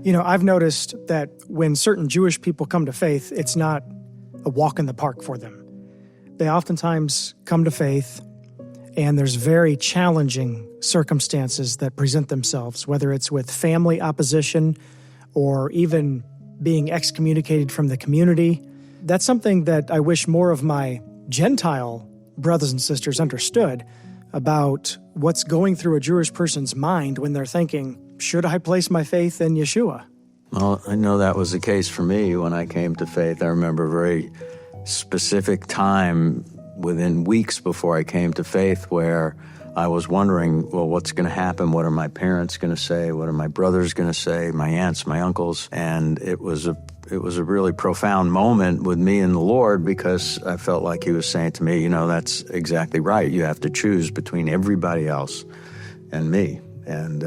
I've noticed that when certain Jewish people come to faith, it's not a walk in the park for them. They oftentimes come to faith, and there's very challenging circumstances that present themselves, whether it's with family opposition or even being excommunicated from the community. That's something that I wish more of my Gentile brothers and sisters understood about what's going through a Jewish person's mind when they're thinking, should I place my faith in Yeshua? Well, I know that was the case for me when I came to faith. I remember a very specific time within weeks before I came to faith where I was wondering, well, what's going to happen? What are my parents going to say? What are my brothers going to say? My aunts, my uncles? And it was a really profound moment with me and the Lord, because I felt like he was saying to me, that's exactly right. You have to choose between everybody else and me. And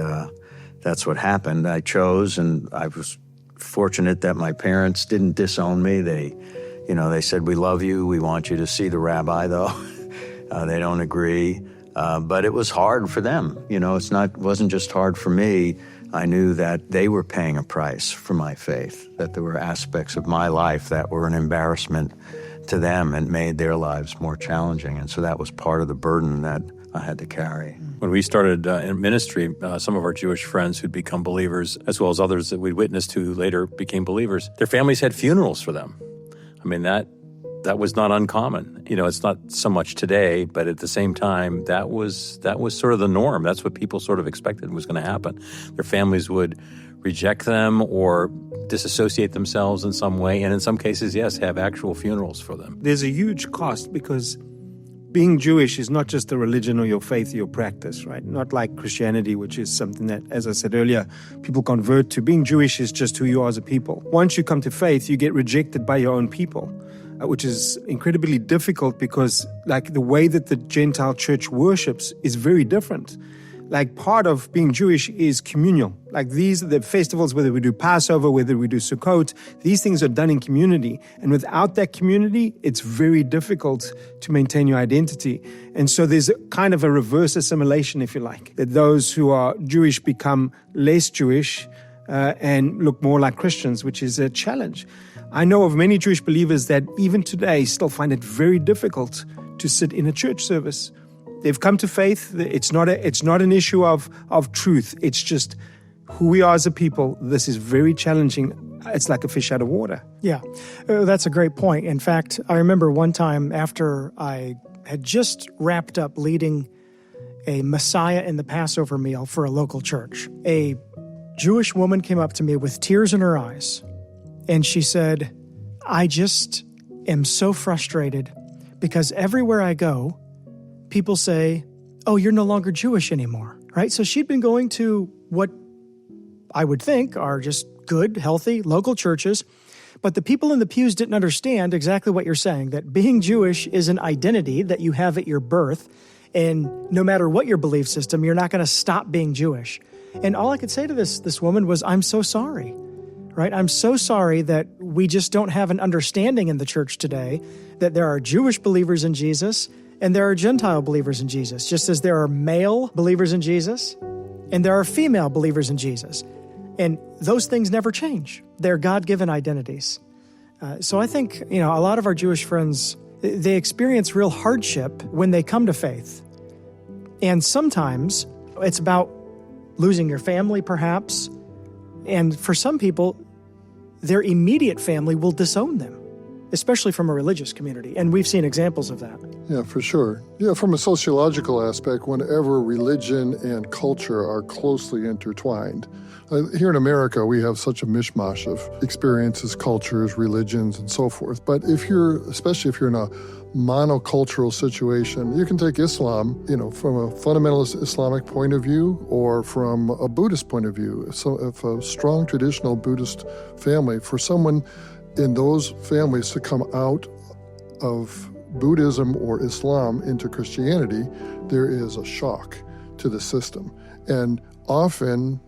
that's what happened. I chose, and I was fortunate that my parents didn't disown me. They said, we love you. We want you to see the rabbi, though. They don't agree. But it was hard for them. It wasn't just hard for me. I knew that they were paying a price for my faith, that there were aspects of my life that were an embarrassment to them and made their lives more challenging. And so that was part of the burden that I had to carry. When we started in ministry, some of our Jewish friends who'd become believers, as well as others that we'd witnessed who later became believers, their families had funerals for them. I mean, that was not uncommon. It's not so much today, but at the same time, that was sort of the norm. That's what people sort of expected was going to happen. Their families would reject them or disassociate themselves in some way, and in some cases, yes, have actual funerals for them. There's a huge cost, because being Jewish is not just a religion or your faith or your practice, right? Not like Christianity, which is something that, as I said earlier, people convert to. Being Jewish is just who you are as a people. Once you come to faith, you get rejected by your own people, which is incredibly difficult, because the way that the Gentile church worships is very different. Part of being Jewish is communal. These are the festivals, whether we do Passover, whether we do Sukkot, these things are done in community. And without that community, it's very difficult to maintain your identity. And so there's kind of a reverse assimilation, if you like, that those who are Jewish become less Jewish and look more like Christians, which is a challenge. I know of many Jewish believers that even today still find it very difficult to sit in a church service. They've come to faith. It's not an issue of truth. It's just who we are as a people. This is very challenging. It's like a fish out of water. Yeah, that's a great point. In fact, I remember one time after I had just wrapped up leading a Messiah in the Passover meal for a local church, a Jewish woman came up to me with tears in her eyes, and she said, I just am so frustrated because everywhere I go, people say, oh, you're no longer Jewish anymore, right? So she'd been going to what I would think are just good, healthy, local churches, but the people in the pews didn't understand exactly what you're saying, that being Jewish is an identity that you have at your birth, and no matter what your belief system, you're not going to stop being Jewish. And all I could say to this woman was, I'm so sorry, right? I'm so sorry that we just don't have an understanding in the church today that there are Jewish believers in Jesus and there are Gentile believers in Jesus, just as there are male believers in Jesus and there are female believers in Jesus. And those things never change. They're God-given identities. So I think, a lot of our Jewish friends, they experience real hardship when they come to faith. And sometimes it's about losing your family, perhaps. And for some people, their immediate family will disown them, especially from a religious community. And we've seen examples of that. Yeah, for sure. Yeah, from a sociological aspect, whenever religion and culture are closely intertwined, here in America, we have such a mishmash of experiences, cultures, religions, and so forth. But especially if you're in a monocultural situation, you can take Islam, from a fundamentalist Islamic point of view or from a Buddhist point of view. So if a strong traditional Buddhist family, for someone in those families to come out of Buddhism or Islam into Christianity, there is a shock to the system. And often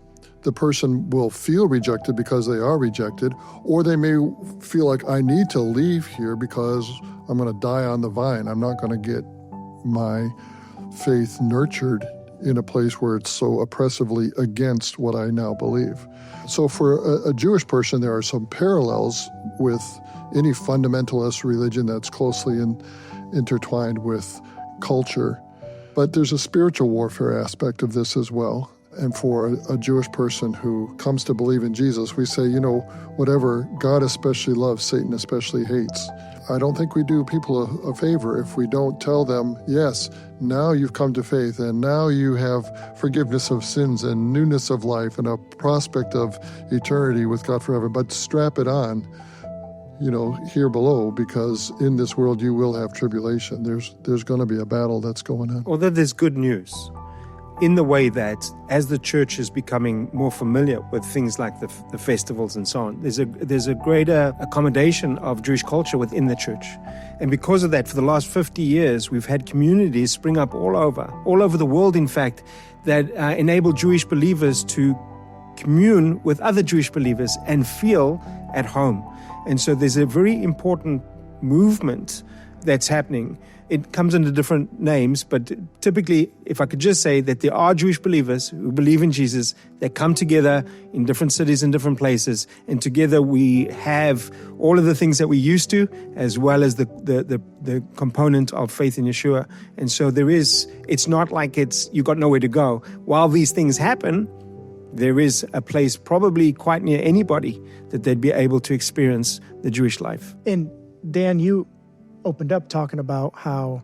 the person will feel rejected because they are rejected, or they may feel like, I need to leave here because I'm going to die on the vine. I'm not going to get my faith nurtured in a place where it's so oppressively against what I now believe. So for a Jewish person, there are some parallels with any fundamentalist religion that's closely intertwined with culture. But there's a spiritual warfare aspect of this as well. And for a Jewish person who comes to believe in Jesus, we say, whatever God especially loves, Satan especially hates. I don't think we do people a favor if we don't tell them, yes, now you've come to faith, and now you have forgiveness of sins and newness of life and a prospect of eternity with God forever. But strap it on, here below, because in this world you will have tribulation. There's going to be a battle that's going on. Although there's good news, in the way that as the church is becoming more familiar with things like the festivals and so on, there's a greater accommodation of Jewish culture within the church. And because of that, for the last 50 years, we've had communities spring up all over the world, in fact, that enable Jewish believers to commune with other Jewish believers and feel at home. And so there's a very important movement that's happening. It comes under different names, but typically, if I could just say that there are Jewish believers who believe in Jesus that come together in different cities and different places, and together we have all of the things that we used to, as well as the component of faith in Yeshua. And so it's not like you got nowhere to go. While these things happen, there is a place probably quite near anybody that they'd be able to experience the Jewish life. And Dan, you opened up talking about how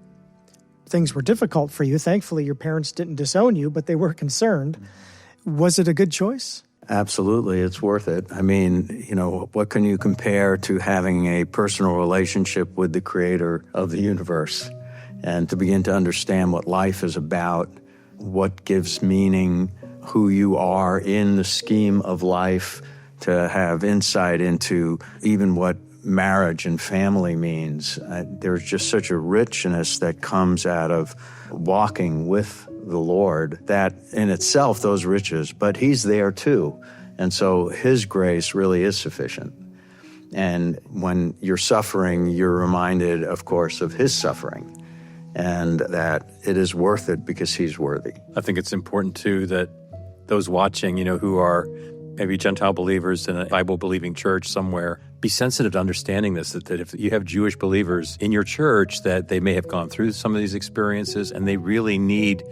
things were difficult for you. Thankfully, your parents didn't disown you, but they were concerned. Was it a good choice? Absolutely, it's worth it. I mean, what can you compare to having a personal relationship with the creator of the universe and to begin to understand what life is about, what gives meaning, who you are in the scheme of life, to have insight into even what marriage and family means. There's just such a richness that comes out of walking with the Lord, that in itself, those riches, but He's there too. And so His grace really is sufficient. And when you're suffering, you're reminded, of course, of His suffering, and that it is worth it because He's worthy. I think it's important too that those watching, who are maybe Gentile believers in a Bible-believing church somewhere, be sensitive to understanding this, that if you have Jewish believers in your church, that they may have gone through some of these experiences and they really need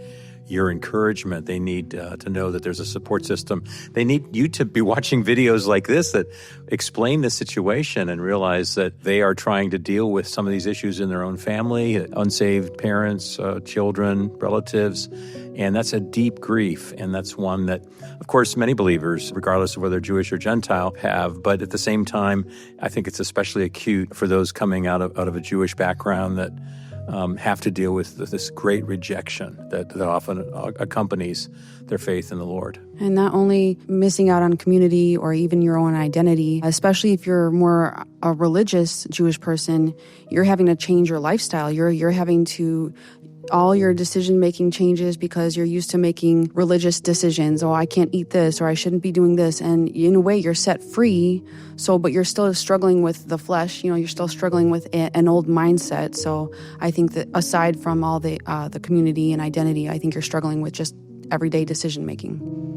your encouragement. They need to know that there's a support system. They need you to be watching videos like this that explain the situation and realize that they are trying to deal with some of these issues in their own family, unsaved parents, children, relatives. And that's a deep grief. And that's one that, of course, many believers, regardless of whether Jewish or Gentile, have. But at the same time, I think it's especially acute for those coming out of a Jewish background that have to deal with this great rejection that often accompanies their faith in the Lord. And not only missing out on community or even your own identity, especially if you're more a religious Jewish person, you're having to change your lifestyle. You're having to, all your decision-making changes because you're used to making religious decisions. Oh, I can't eat this, or I shouldn't be doing this. And in a way, you're set free. But you're still struggling with the flesh. You're still struggling with an old mindset. So I think that aside from all the community and identity, I think you're struggling with just everyday decision-making.